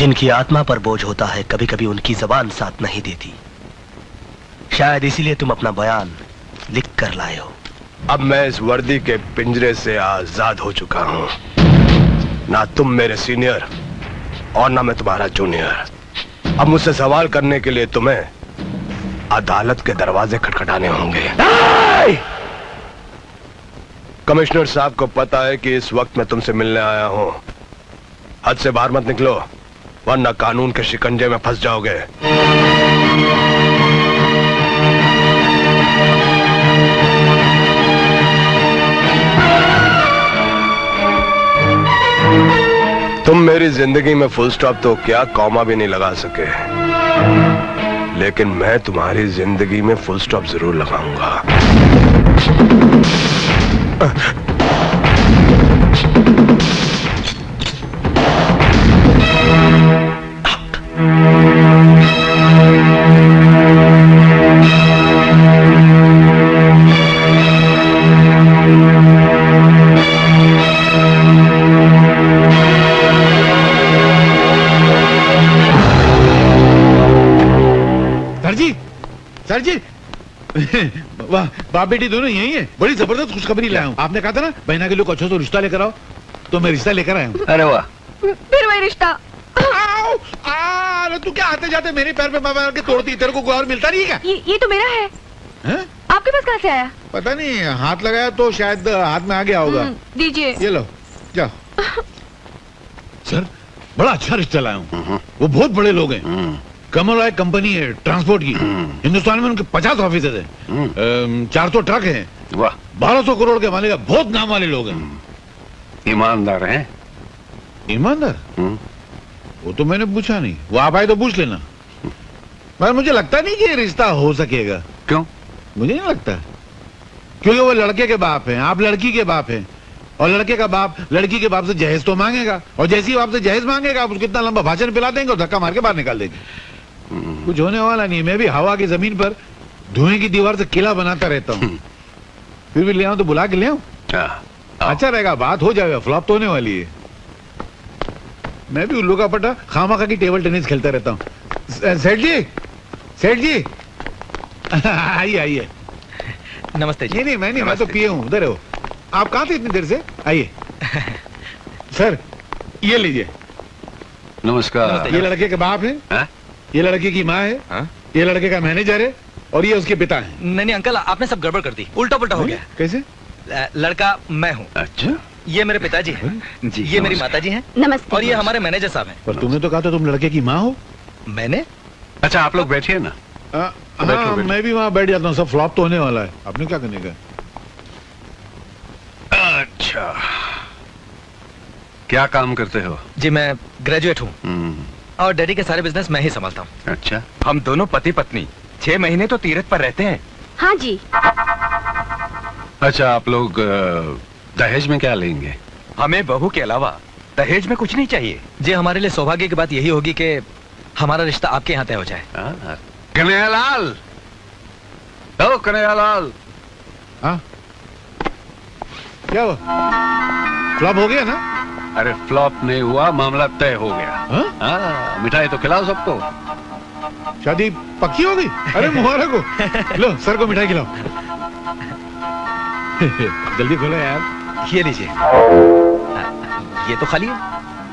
जिनकी आत्मा पर बोझ होता है, कभी कभी उनकी जबान साथ नहीं देती। शायद इसीलिए तुम अपना बयान लिख कर लाए हो। अब मैं इस वर्दी के पिंजरे से आजाद हो चुका हूं। ना तुम मेरे सीनियर और ना मैं तुम्हारा जूनियर। अब मुझसे सवाल करने के लिए तुम्हें अदालत के दरवाजे खटखटाने होंगे। कमिश्नर साहब को पता है कि इस वक्त मैं तुमसे मिलने आया हूं। हद से बाहर मत निकलो, वरना कानून के शिकंजे में फंस जाओगे। तुम मेरी जिंदगी में फुल स्टॉप तो क्या, कॉमा भी नहीं लगा सके, लेकिन मैं तुम्हारी जिंदगी में फुल स्टॉप जरूर लगाऊंगा। सर जी वाह, बाप बेटी दोनों यही है। बड़ी जबरदस्त खुशखबरी लाया हूँ। आपने कहा था ना बहना के लोग अच्छा तो रिश्ता लेकर आओ, तो मैं रिश्ता लेकर आया हूँ। अरे वाह, फिर वही रिश्ता। तू क्या आते जाते मेरे पैर पे मार के तोड़ती, तेरे को कोई और मिलता नहीं क्या? ये तो मेरा है। आपके पास कहाँ से आया? पता नहीं, हाथ लगाया तो शायद हाथ में आ गया होगा। दीजिए। ये लो, जाओ। सर बड़ा अच्छा रिश्ता लाया हूँ। वो बहुत बड़े लोग हैं। कमल राय कंपनी है ट्रांसपोर्ट की। हिंदुस्तान में उनके 50 ऑफिस है। 400 ट्रक हैं। वाह, 1200 करोड़ के मालिक, बहुत नाम वाले लोग हैं। ईमानदार हैं? ईमानदार? वो तो मैंने पूछा नहीं, वो आप आए तो पूछ लेना। मगर मुझे लगता नहीं कि ये रिश्ता हो सकेगा। क्यों? मुझे नहीं लगता, क्योंकि वो लड़के के बाप हैं, आप लड़की के बाप हैं, और लड़के का बाप लड़की के बाप से जहेज तो मांगेगा, और जैसे ही बाप से जहेज मांगेगा आप उसको इतना लंबा भाषण पिला देंगे और धक्का मार के बाहर निकाल देंगे। कुछ होने वाला नहीं। मैं भी हवा की जमीन पर धुएं की दीवार से किला बनाता रहता हूँ। फिर भी ले आऊं तो बुला के ले आऊं? अच्छा रहेगा, बात हो जाएगा, फ्लॉप तो होने वाली है। मैं भी उल्लू का पटा खामा की टेबल टेनिस खेलता रहता हूँ। सेठ जी, सेठ जी आइए आइए। नमस्ते जी। नहीं मैं नहीं, मैं तो पिए हूँ। उधर हो आप? कहाँ थे इतनी देर से? आइए। सर ये लीजिए। नमस्कार। ये लड़के के बाप है, ये लड़के की माँ है, ये लड़के का मैनेजर है, और ये उसके पिता है। नहीं अंकल, आपने सब गड़बड़ कर दी, उल्टा पुल्टा हो गया। कैसे? लड़का मैं हूँ। अच्छा, ये मेरे पिताजी हैं जी, ये मेरी माताजी हैं। नमस्ते। और ये हमारे मैनेजर साहब हैं। पर तुमने तो कहा था तुम लड़के की माँ हो। मैंने? अच्छा आप लोग बैठिए ना। हाँ, मैं भी वहाँ बैठ जाता हूँ। सब फ्लॉप तो होने वाला है, आपने क्या करने का? अच्छा, क्या काम करते हो? जी मैं ग्रेजुएट हूँ और डैडी के सारे बिजनेस मैं ही संभालता हूँ। अच्छा, हम दोनों पति पत्नी 6 महीने तो तीरथ पर रहते हैं। हाँ जी। अच्छा, आप लोग दहेज में क्या लेंगे? हमें बहू के अलावा दहेज में कुछ नहीं चाहिए जी। हमारे लिए सौभाग्य की बात यही होगी कि हमारा रिश्ता आपके यहाँ तय हो जाए। कन्हैयालाल, ओ कन्हैयालाल। हाँ क्या हुआ? फ्लॉप हो गया ना? अरे फ्लॉप नहीं हुआ, मामला तय हो गया। हाँ, मिठाई तो खिलाओ सबको। शादी पक्की हो गई? अरे मुबारक हो। लो सर को मिठाई खिलाओ। जल्दी खोलो यार। ये लीजिए। ये तो खाली है।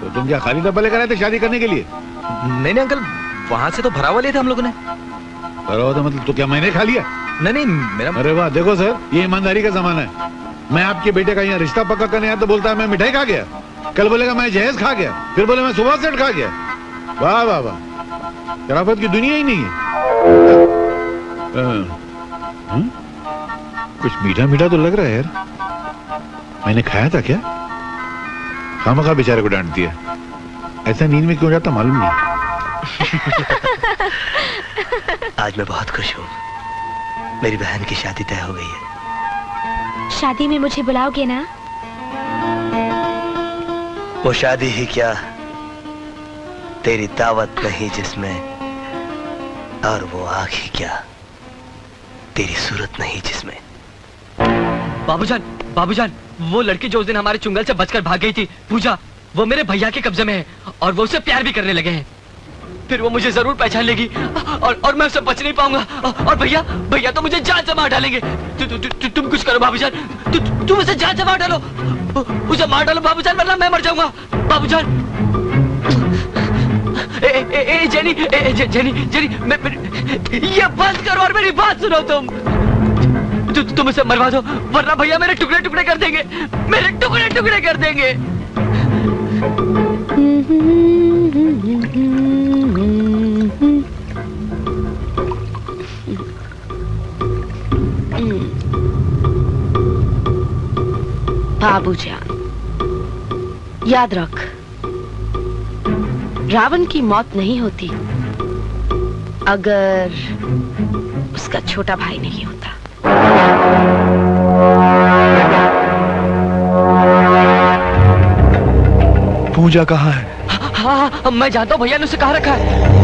तो तुम क्या खाली डब्बा लेकर आए थे शादी करने के लिए? नहीं अंकल, वहाँ से तो भरा हुआ लिए थे हम लोगों ने। भरा हुआ था मतलब? तो क्या मैंने खा लिया? नहीं मेरा। अरे वाह, देखो सर, ये ईमानदारी का जमाना है। मैं आपके बेटे का यहाँ रिश्ता पक्का करने आया तो बोलता है मैं मिठाई खा गया, कल बोलेगा मैं जहेज खा गया, फिर बोले मैं सुबह सेट खा गया। वाह वाह वाह, शराफत की दुनिया ही नहीं है। कुछ मीठा मीठा तो लग रहा है यार। मैंने खाया था क्या? खामखा बेचारे को डांट दिया। ऐसा नींद में क्यों जाता मालूम नहीं। आज मैं बहुत खुश हूँ, मेरी बहन की शादी तय हो गई है। शादी में मुझे बुलाओगे ना? वो शादी ही क्या, तेरी दावत नहीं जिसमें, और वो आँख ही क्या, तेरी सूरत नहीं जिसमें। बाबूजान, बाबूजान, वो लड़की जो उस दिन हमारे चुंगल से बचकर भाग गई थी, पूजा, वो मेरे भैया के कब्जे में है और वो उससे प्यार भी करने लगे हैं। फिर वो मुझे जरूर पहचान लेगी और मैं उससे बच नहीं पाऊंगा। और भैया तो मुझे जान से मार डालेंगे। तुम कुछ करो बाबूजान, तुम उसे जान से मार डालो, उसे मार डालो बाबूजान, वरना मैं मर जाऊंगा। बाबूजान, जेनी, ये बंद करो और मेरी बात सुनो। तुम उसे मरवा दो, वरना भैया मेरे टुकड़े टुकड़े कर देंगे, मेरे टुकड़े टुकड़े कर देंगे। बाबूजान, याद रख, रावण की मौत नहीं होती अगर उसका छोटा भाई नहीं होता। पूजा कहाँ है? हाँ, मैं जानता हूँ, भैया ने उसे कहाँ रखा है।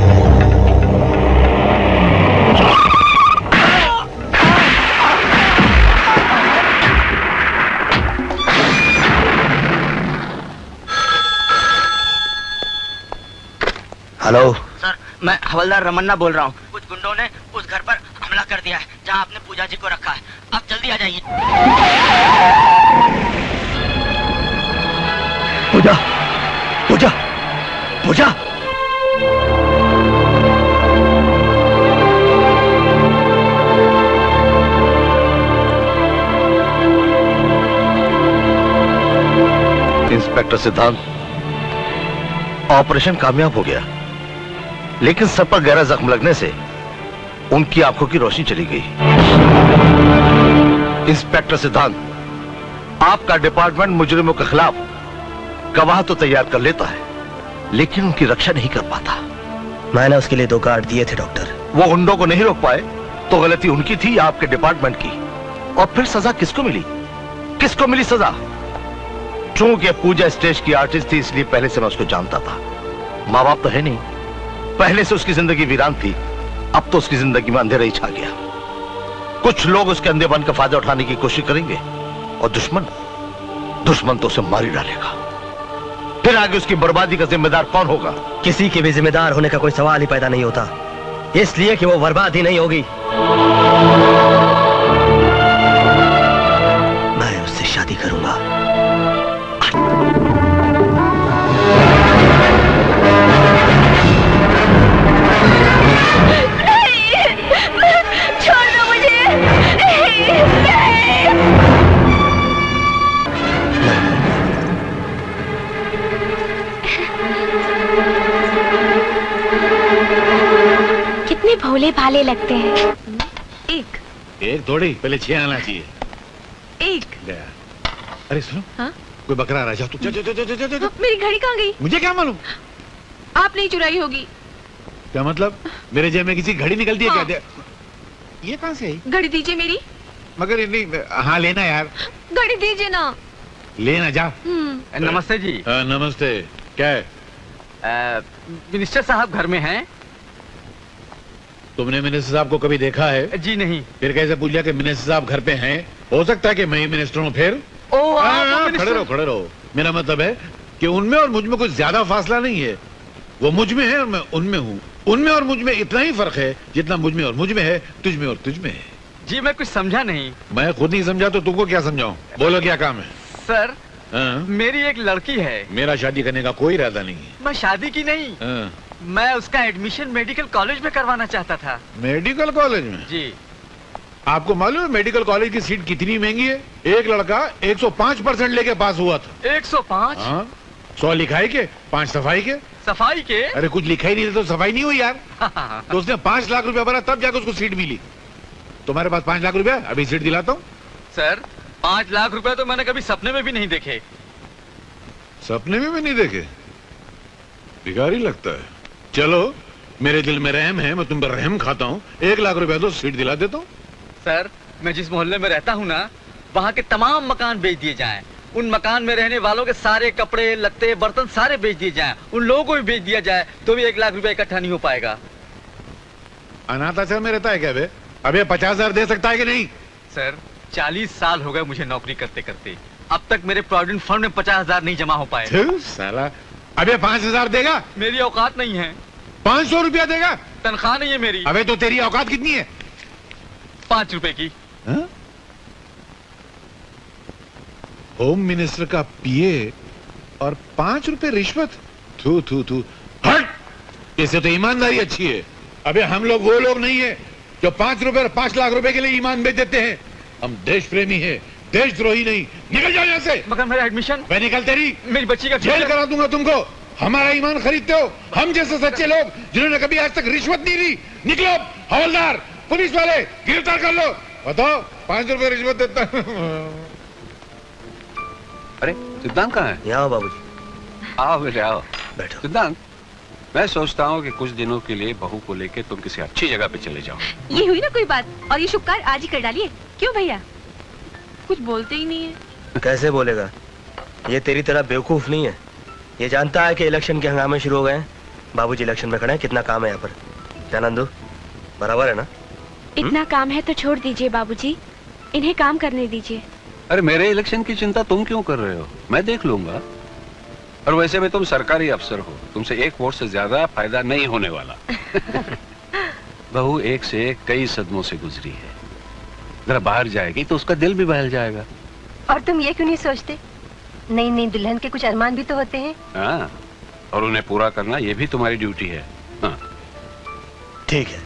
हेलो सर, मैं हवलदार रमन्ना बोल रहा हूँ। कुछ गुंडों ने उस घर पर हमला कर दिया है जहाँ आपने पूजा जी को रखा है। आप जल्दी आ जाइए। पूजा, पूजा, पूजा। इंस्पेक्टर सिद्धांत, ऑपरेशन कामयाब हो गया, लेकिन सर पर गहरा जख्म लगने से उनकी आंखों की रोशनी चली गई। इंस्पेक्टर सिद्धांत, आपका डिपार्टमेंट मुजरिमों के खिलाफ गवाह तो तैयार कर लेता है, लेकिन उनकी रक्षा नहीं कर पाता। मैंने उसके लिए 2 गार्ड दिए थे डॉक्टर। वो गुंडों को नहीं रोक पाए तो गलती उनकी थी या आपके डिपार्टमेंट की? और फिर सजा किसको मिली? किसको मिली सजा? चूंकि पूजा स्टेज की आर्टिस्ट थी, इसलिए पहले से मैं उसको जानता था। माँ बाप तो है नहीं, पहले से उसकी जिंदगी वीरान थी, अब तो उसकी जिंदगी में अंधेरा ही छा गया। कुछ लोग उसके अंधेपन का फायदा उठाने की कोशिश करेंगे और दुश्मन तो उसे मार ही डालेगा। फिर आगे उसकी बर्बादी का जिम्मेदार कौन होगा? किसी के भी जिम्मेदार होने का कोई सवाल ही पैदा नहीं होता, इसलिए कि वो बर्बाद ही नहीं होगी। मैं उससे शादी करूंगा। छोड़ दो मुझे। कितने भोले भाले लगते हैं। एक थोड़ी, पहले 6 आना चाहिए। एक। अरे सुनो, हाँ? कोई बकरा आ रहा है, जा तू, जा। मेरी घड़ी कहाँ गई? मुझे क्या मालूम? आपने ही चुराई होगी। क्या मतलब? मेरे जेब में किसी घड़ी निकलती है? हाँ। क्या? ये कहाँ से आई? घड़ी दीजिए मेरी। मगर नहीं, हाँ लेना यार, घड़ी दीजिए ना। लेना जा। नमस्ते जी। नमस्ते। क्या है? मिनिस्टर साहब घर में हैं? तुमने मिनिस्टर साहब को कभी देखा है? जी नहीं। फिर कैसे पूछ लिया कि मिनिस्टर साहब घर पे हैं? हो सकता है कि मैं ही मिनिस्टर हूँ। फिर खड़े रहो। मेरा मतलब है कि उनमें और मुझ में कुछ ज्यादा फासला नहीं है। वो मुझ में है और मैं उनमें हूँ। उनमें और मुझ में इतना ही फर्क है जितना मुझ में और मुझ में है, तुझ में और तुझ में है। जी मैं कुछ समझा नहीं। मैं खुद नहीं समझा तो तुमको क्या समझाऊं? बोलो क्या काम है? सर, हाँ? मेरी एक लड़की है। मेरा शादी करने का कोई इरादा नहीं है। मैं शादी की नहीं, हाँ? मैं उसका एडमिशन मेडिकल कॉलेज में करवाना चाहता था। मेडिकल कॉलेज में? जी। आपको मालूम है मेडिकल कॉलेज की सीट कितनी महंगी है? एक लड़का 105% लेके पास हुआ था। 105? हाँ? 100 लिखाई के, 5 सफाई के। सफाई के? अरे कुछ लिखा ही नहीं था तो सफाई नहीं हुई यार। तो उसने 5 लाख रुपया भरा, तब जाकर उसको सीट मिली। तुम्हारे पास 5 लाख रुपया, अभी सीट दिलाता हूँ। सर, 5 लाख रुपए तो मैंने कभी सपने में भी नहीं देखे। सपने में भी नहीं देखे? भिखारी लगता है। चलो, मेरे दिल में रहम है, मैं तुम पर रहम खाता हूँ। 1 लाख रुपया तो सीट दिला देता हूँ। सर, मैं जिस मोहल्ले में रहता हूँ ना, वहाँ के तमाम मकान बेच दिए जाएं। उन मकान में रहने वालों के सारे कपड़े, लत्ते, बर्तन सारे बेच दिए जाएं। उन लोगों को भी बेच दिया जाए तो भी 1 लाख रुपए इकट्ठा नहीं हो पाएगा। अनाथ आश्रम में रहता है क्या बे? अबे 50,000 दे सकता है कि नहीं? सर, 40 साल हो गए मुझे नौकरी करते करते। अब तक मेरे प्रोविडेंट फंड में 50,000 नहीं जमा हो पाए। थू, साला अबे 5,000 देगा? मेरी औकात नहीं है। 500 रुपया देगा? तनख्वाह नहीं है मेरी। अबे तो तेरी औकात कितनी है? 5 रुपए की। हाँ? होम मिनिस्टर का पीए और 5 रुपए रिश्वत? थू थू थू, हट। इससे तो ईमानदारी अच्छी है। अबे हम लोग वो लोग नहीं है जो 5 रुपए और 5 लाख रुपए के लिए ईमान बेच देते हैं। हम देश प्रेमी है, देशद्रोही नहीं। निकल जाओ यहाँ से। मगर मेरा एडमिशन। मैं निकल, तेरी मेरी बच्ची का जेल करा दूंगा तुमको। हमारा ईमान खरीदते हो? हम जैसे सच्चे लोग जिन्होंने कभी आज तक रिश्वत नहीं ली। निकलो, हवलदार, पुलिस वाले, गिरफ्तार कर लो। बताओ, 5 रुपए रिश्वत देता। अरे सिद्धांत कहाँ है? यहाँ बाबूजी। आओ बेटे आओ। बैठो। सिद्धांत, मैं सोचता हूँ कि कुछ दिनों के लिए बहू को लेके तुम किसी अच्छी जगह पे चले जाओ। ये हुई ना कोई बात, और ये शुभ कार्य आज ही कर डालिए। क्यों भैया? कुछ बोलते ही नहीं है। कैसे बोलेगा? ये तेरी तरह बेवकूफ नहीं है। ये जानता है कि इलेक्शन के हंगामे शुरू हो गए हैं। बाबूजी इलेक्शन में खड़े हैं, कितना काम है यहाँ पर। क्या नंदू, बराबर है ना? इतना काम है तो छोड़ दीजिए बाबूजी, इन्हें काम करने दीजिए। अरे मेरे इलेक्शन की चिंता तुम क्यों कर रहे हो? मैं देख लूंगा। और वैसे भी तुम सरकारी अफसर हो, तुमसे एक वोट से ज्यादा फायदा नहीं होने वाला। बहू एक से एक कई सदमों से गुजरी है, जरा बाहर जाएगी तो उसका दिल भी बहल जाएगा। और तुम ये क्यों नहीं सोचते, नई नई दुल्हन के कुछ अरमान भी तो होते हैं। हाँ, और उन्हें पूरा करना ये भी तुम्हारी ड्यूटी है। हाँ ठीक है।